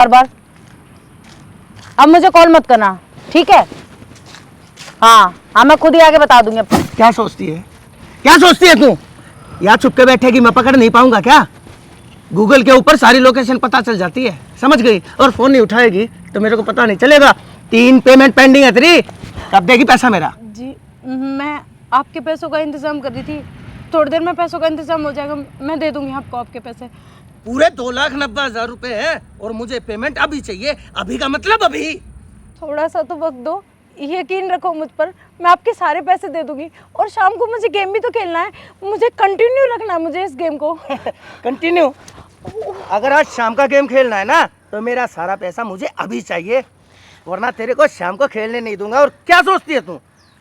बार बार। अब मुझे कॉल मत करना, ठीक है? हाँ हाँ, मैं खुद ही आके बता दूंगी आपको। क्या सोचती है, क्या सोचती है तू? यहाँ छुप के बैठेगी, मैं पकड़ नहीं पाऊंगा क्या? गूगल के ऊपर सारी लोकेशन पता चल जाती है, समझ गई? और फोन नहीं उठाएगी तो मेरे को पता नहीं चलेगा। 3 पेमेंट पेंडिंग है तेरी, कब देगी पैसा मेरा? जी मैं आपके पैसों का इंतजाम कर रही थी, थोड़ी देर में पैसों का इंतजाम हो जाएगा, मैं दे दूंगी आपको आपके पैसे। पूरे 2,90,000 रुपए हैं और मुझे पेमेंट अभी चाहिए। अभी का मतलब अभी। थोड़ा सा तो वक्त दो, यकीन रखो मुझ पर, मैं आपके सारे पैसे दे दूंगी। और शाम को मुझे गेम भी तो खेलना है, मुझे कंटिन्यू रखना है मुझे इस गेम को। कंटिन्यू? अगर आज शाम का गेम खेलना है ना तो मेरा सारा पैसा मुझे अभी चाहिए, वरना तेरे को शाम को खेलने नहीं दूंगा। और क्या सोचती है तू,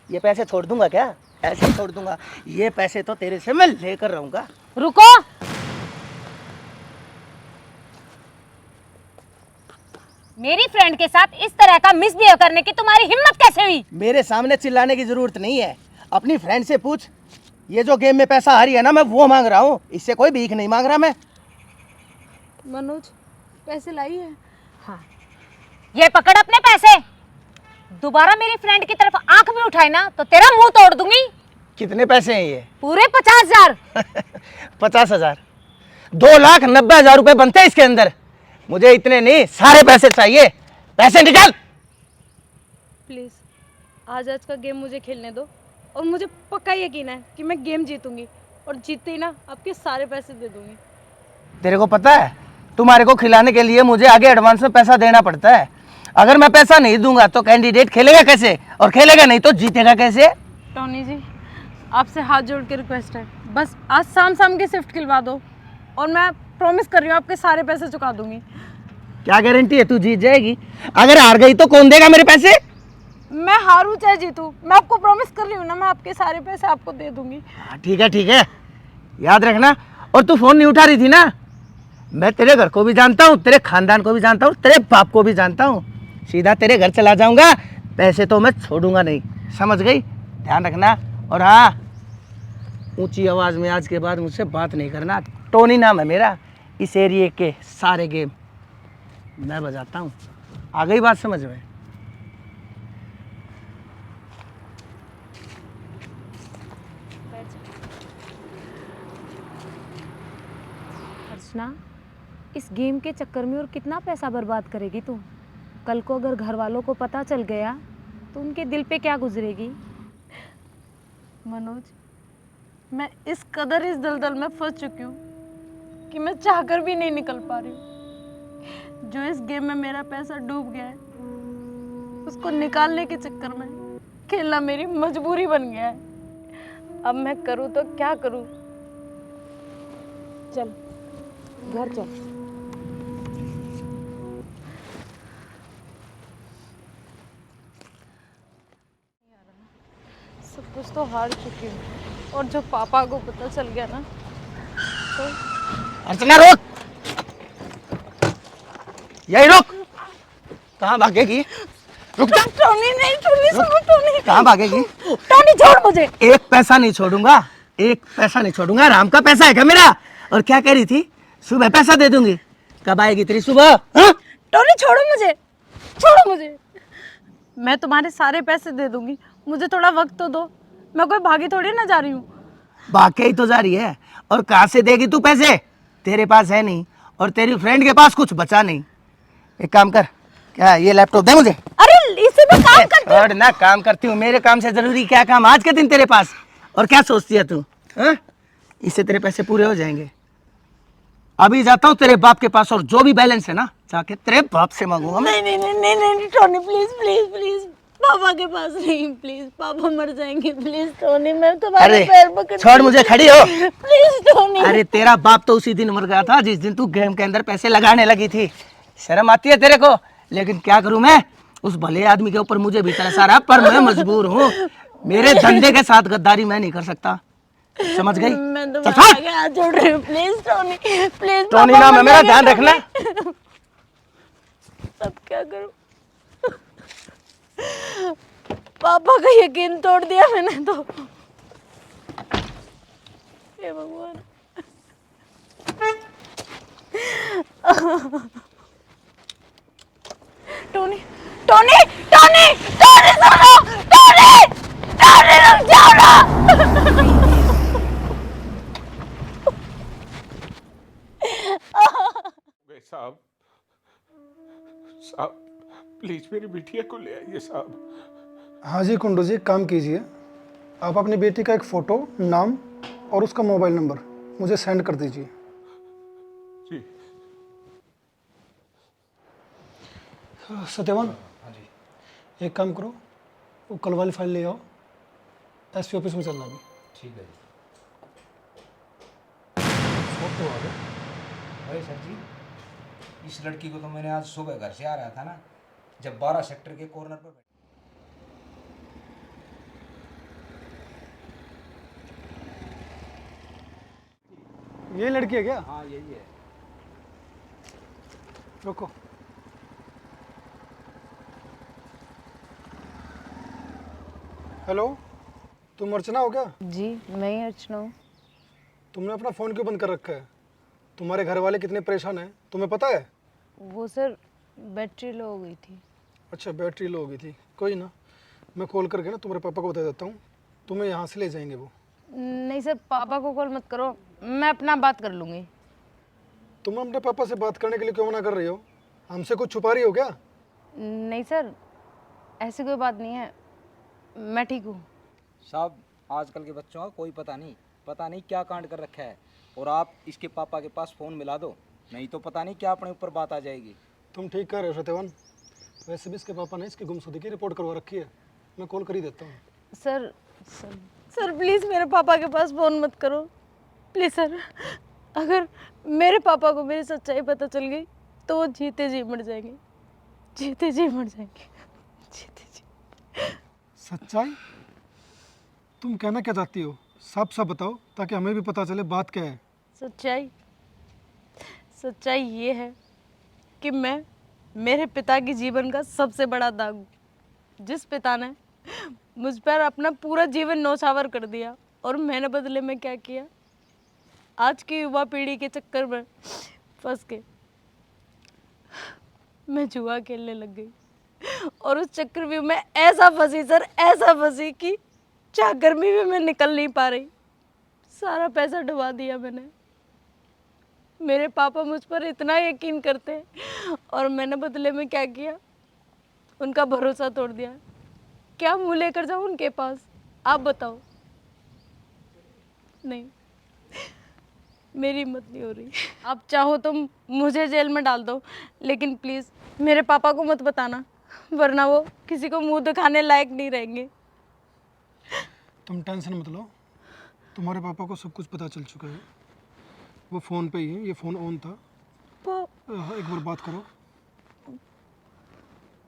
ये पैसे छोड़ दूंगा क्या? ऐसे ही छोड़ दूंगा? ये पैसे तो तेरे से मैं लेकर रहूंगा। रुको, मेरी फ्रेंड के साथ इस तरह का मिसबिहेव करने की तुम्हारी हिम्मत कैसे हुई? मेरे सामने चिल्लाने की जरूरत नहीं है, अपनी फ्रेंड से पूछ। ये जो गेम में पैसा हारी है ना, मैं वो मांग रहा हूँ, इससे कोई भीख नहीं मांग रहा मैं। मनोज, पैसे लाई है? हाँ, ये पकड़ अपने पैसे। दोबारा मेरी फ्रेंड की तरफ आंख भी उठाई ना तो तेरा मुंह तोड़ दूंगी। कितने पैसे हैं ये? पूरे 50,000। 50,000? 2,90,000 रुपए बनते हैं इसके अंदर। मुझे इतने नहीं, सारे पैसे चाहिए। पैसे निकाल। प्लीज आज का गेम मुझे खेलने दो, और मुझे पक्का यकीन है कि मैं गेम जीतूंगी, और जीतते ही ना आपके सारे पैसे दे दूंगी। तेरे को पता है, तुम्हारे को खिलाने के लिए मुझे आगे एडवांस में पैसा देना पड़ता है। अगर मैं पैसा नहीं दूंगा तो कैंडिडेट खेलेगा कैसे, और खेलेगा नहीं तो जीतेगा कैसे? टोनी जी, आपसे हाथ जोड़ के रिक्वेस्ट है, बस आज शाम की शिफ्ट खिलवा दो, और मैं प्रॉमिस कर रही हूँ आपके सारे पैसे चुका दूंगी। क्या गारंटी है तू जीत जाएगी? अगर हार गई तो कौन देगा मेरे पैसे? मैं हारूं चाहे जीतूं, मैं आपको प्रॉमिस कर रही हूँ ना, मैं आपके सारे पैसे आपको दे दूंगी। ठीक है ठीक है, याद रखना। और तू फोन नहीं उठा रही थी ना, मैं तेरे घर को भी जानता हूँ, तेरे खानदान को भी जानता हूँ, तेरे बाप को भी जानता हूँ। सीधा तेरे घर चला जाऊंगा, पैसे तो मैं छोड़ूंगा नहीं, समझ गई? ध्यान रखना। और हाँ, ऊंची आवाज़ में आज के बाद मुझसे बात नहीं करना। टोनी नाम है मेरा, इस एरिए के सारे गेम मैं बजाता हूँ। आ गई बात समझ में? अर्चना, इस गेम के चक्कर में और कितना पैसा बर्बाद करेगी तू? कल को अगर घर वालों को पता चल गया तो उनके दिल पे क्या गुजरेगी? मनोज, मैं इस कदर इस दलदल में फंस चुकी हूँ कि मैं चाहकर भी नहीं निकल पा रही हूँ। जो इस गेम में मेरा पैसा डूब गया है, उसको निकालने के चक्कर में खेलना मेरी मजबूरी बन गया है। अब मैं करूँ तो क्या करूँ? चल घर चल। सब कुछ तो हार चुकी हूँ, और जो पापा को पता चल गया ना तो... अर्चना रोक, यही रोक। कहाँ भागेगी? रुक जा। टोनी नहीं, टोनी सुनो, टोनी कहाँ भागेगी? टोनी छोड़ मुझे। एक पैसा नहीं छोड़ूंगा, एक पैसा नहीं छोड़ूंगा। राम का पैसा है क्या मेरा? और क्या कह रही थी, सुबह पैसा दे दूंगी? कब आएगी तेरी सुबह? हाँ? टोनी छोड़ो मुझे, छोड़ो मुझे। मैं तुम्हारे सारे पैसे दे दूंगी, मुझे थोड़ा वक्त तो दो, मैं कोई भागी थोड़ी ना जा रही हूँ। भाग के ही तो जा रही है, और कहाँ से देगी तू पैसे? तेरे पास है नहीं, और तेरी फ्रेंड के पास कुछ बचा नहीं। एक काम कर, क्या ये लैपटॉप दे मुझे। अरे इससे मैं काम करती हूँ। और ना काम करती हूँ, मेरे काम से जरूरी क्या काम आज के दिन तेरे पास? और क्या सोचती है तू? हाँ? इससे तेरे पैसे पूरे हो जाएंगे। अभी जाता हूँ तेरे बाप के पास, और जो भी बैलेंस है ना जाके तेरे बाप से मांगूंगा मैं। नहीं नहीं नहीं नहीं नहीं टोनी, प्लीज प्लीज प्लीज, पापा के पास नहीं, प्लीज, पापा मर जाएंगे, प्लीज टोनी, मैं तुम्हारे पैर पकड़। छोड़ मुझे, खड़ी हो। Please Tony. अरे तेरा बाप तो उसी दिन मर गया था जिस दिन तू गेम के अंदर पैसे लगाने लगी थी। शर्म आती है तेरे को? लेकिन क्या करूं मैं, उस भले आदमी के ऊपर मुझे भी तरस आ रहा, पर मैं मजबूर हूँ। मेरे धंधे के साथ गद्दारी मैं नहीं कर सकता, समझ गई? मैं तुम्हारे आगे हाथ जोड़ रही हूँ, प्लीज टोनी, प्लीज। टोनी नाम है मेरा, ध्यान रखना। अब क्या करूं? पापा का यकीन तोड़ दिया मैंने तो। हे भगवान। टोनी टोनी टोनी सुनो, टोनी टोनी रुक जाओ ना। साहब साहब प्लीज मेरी बिटिया को ले आइए साहब। हाँ जी कुंडू जी, काम कीजिए। आप अपनी बेटी का एक फ़ोटो, नाम और उसका मोबाइल नंबर मुझे सेंड कर दीजिए। जी सत्यवान, हाँ जी, एक काम करो, वो कल वाली फाइल ले आओ, एसपी ऑफिस में चलना अभी। ठीक है जी। फोटो आ गया। अरे सर जी, इस लड़की को तो मैंने आज सुबह घर से आ रहा था ना, जब 12 सेक्टर के कॉर्नर पर ये लड़की है क्या? हाँ यही है। रुको। हेलो, तुम अर्चना हो क्या? जी मैं ही अर्चना हूँ। तुमने अपना फ़ोन क्यों बंद कर रखा है? तुम्हारे घर वाले कितने परेशान हैं, तुम्हें पता है? वो सर बैटरी लो हो गई थी। अच्छा, बैटरी लो हो गई थी। कोई ना, मैं कॉल करके ना तुम्हारे पापा को बता देता हूँ, तुम्हें यहाँ से ले जाएंगे वो। नहीं सर, पापा को कॉल मत करो, मैं अपना बात कर लूँगी। तुम अपने पापा से बात करने के लिए क्यों मना कर रही हो? हमसे कुछ छुपा रही हो क्या? नहीं सर, ऐसी कोई बात नहीं है, मैं ठीक हूँ। साहब, आजकल के बच्चों का कोई पता नहीं क्या कांड कर रखा है। और आप इसके पापा के पास फ़ोन मिला दो, नहीं तो पता नहीं क्या अपने ऊपर बात आ जाएगी। तुम ठीक कह रहे हो सत्यवान। वैसे भी इसके पापा ने इसकी गुमशुदगी की रिपोर्ट करवा रखी है, मैं कॉल कर ही देता हूँ। सर सर प्लीज़ मेरे पापा के पास फ़ोन मत करो प्लीज़ सर। अगर मेरे पापा को मेरी सच्चाई पता चल गई तो वो जीते जी मर जाएंगे, जीते जी मर जाएंगे, जीते जी। सच्चाई? तुम कहना क्या चाहती हो? साफ साफ बताओ ताकि हमें भी पता चले बात क्या है। सच्चाई ये है कि मैं मेरे पिता के जीवन का सबसे बड़ा दाग हूँ, जिस पिता ने मुझ पर अपना पूरा जीवन नौछावर कर दिया। और मैंने बदले में क्या किया? आज की युवा पीढ़ी के चक्कर में फंस के मैं जुआ खेलने लग गई, और उस चक्रव्यूह में ऐसा फंसी सर, ऐसा फंसी कि चाह गर्मी में मैं निकल नहीं पा रही। सारा पैसा डुबा दिया मैंने। मेरे पापा मुझ पर इतना यकीन करते हैं और मैंने बदले में क्या किया? उनका भरोसा तोड़ दिया। क्या मुँह लेकर जाऊँ उनके पास? आप बताओ। नहीं, मेरी हिम्मत नहीं हो रही। आप चाहो तो मुझे जेल में डाल दो, लेकिन प्लीज़ मेरे पापा को मत बताना, वरना वो किसी को मुंह दिखाने लायक नहीं रहेंगे। तुम टेंशन मत लो, तुम्हारे पापा को सब कुछ पता चल चुका है। वो फ़ोन पे ही है, ये फ़ोन ऑन था। एक बार बात करो।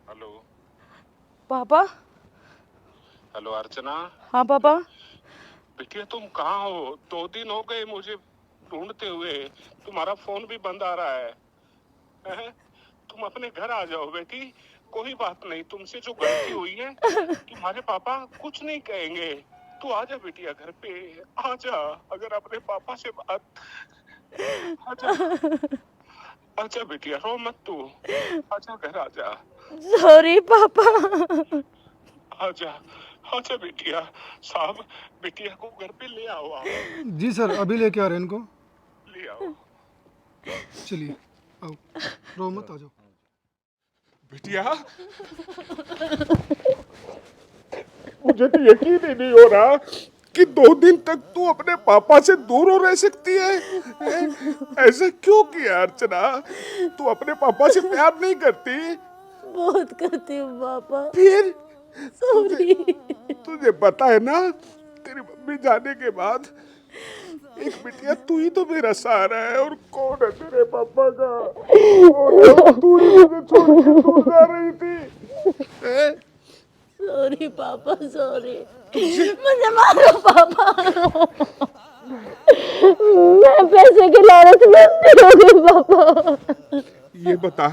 हेलो पापा? हेलो अर्चना। हाँ पापा। बिटिया तुम कहाँ हो? 2 दिन हो गए मुझे ढूंढते हुए, तुम्हारा फोन भी बंद आ रहा है। तुम अपने घर आ जाओ बेटी, कोई बात नहीं, तुमसे जो गलती हुई है तुम्हारे पापा कुछ नहीं कहेंगे। तू आजा बिटिया घर पे, आजा। अगर अपने पापा से बात, आजा आजा बिटिया, रो मत तू, आजा घर आजा। सॉरी पापा। आजा आजा बिटिया। साहब बिटिया को घर पे ले आओ आप। जी सर, अभी लेके आ रहे हैं इनको। ले आओ चलिए आओ, रो मत, आ जाओ। बिटिया मुझे तो यकीन ही नहीं हो रहा कि 2 दिन तक तू अपने पापा से दूर हो रह सकती है। ऐसे क्यों किया अर्चना? तू अपने पापा से प्यार नहीं करती? बहुत करती हूँ पापा। फिर सॉरी। तुझे पता है ना, तेरी मम्मी जाने के बाद एक बिटिया तू ही तो मेरा सहारा है। और कौन है तेरे पापा का? और तू ही मुझे छोड़ के दूर जा रही थी। सॉरी पापा, सॉरी। मुझे मारो पापा। मैं पैसे के लालच में अंधी हो गई पापा। ये बता,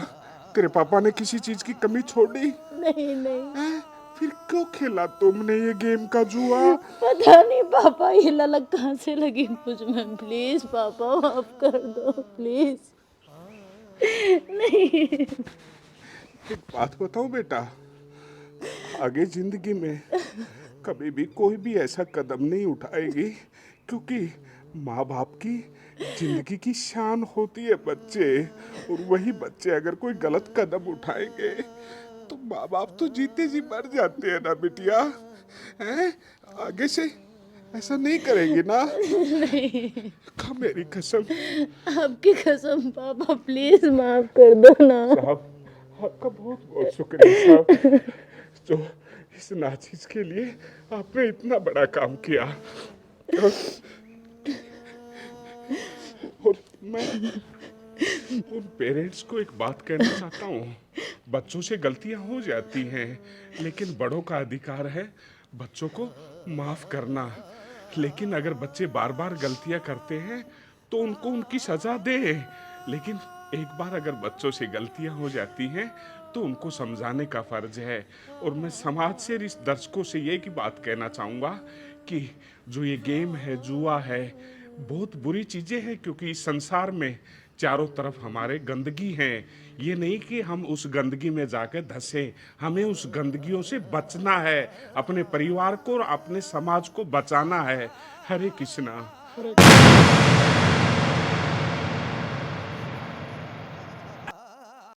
तेरे पापा ने किसी चीज की कमी छोड़ी? नहीं नहीं। फिर क्यों खेला तुमने ये गेम का जुआ? पता नहीं पापा, ये ललक कहाँ से लगी मुझ में। प्लीज पापा माफ कर दो प्लीज। नहीं एक बात बताओ बेटा, आगे जिंदगी में कभी भी कोई भी ऐसा कदम नहीं उठाएगी, क्योंकि माँ बाप की जिंदगी की शान होती है बच्चे, और वही बच्चे अगर कोई गलत कदम उठाएंगे तो माँ बाप तो जीते जी मर जाते हैं ना बिटिया। हैं? आगे से ऐसा नहीं करेंगे ना? नहीं, खा मेरी कसम। आपकी कसम पापा, प्लीज माफ कर दो ना। साहब, आपका बहुत बहुत शुक्रिया साहब, जो इस नाचीज के लिए आपने इतना बड़ा काम किया। और मैं उन पेरेंट्स को एक बात कहना चाहता हूँ, बच्चों से गलतियाँ हो जाती हैं, लेकिन बड़ों का अधिकार है बच्चों को माफ करना। लेकिन अगर बच्चे बार बार गलतियाँ करते हैं तो उनको उनकी सजा दे, लेकिन एक बार अगर बच्चों से गलतियाँ हो जाती हैं तो उनको समझाने का फर्ज है। और मैं समाज से इस दर्शकों से ये की बात कहना चाहूँगा कि जो ये गेम है, जुआ है, बहुत बुरी चीज़ें हैं, क्योंकि इस संसार में चारों तरफ हमारे गंदगी है। ये नहीं कि हम उस गंदगी में जाकर धंसे, हमें उस गंदगियों से बचना है, अपने परिवार को और अपने समाज को बचाना है। हरे कृष्णा।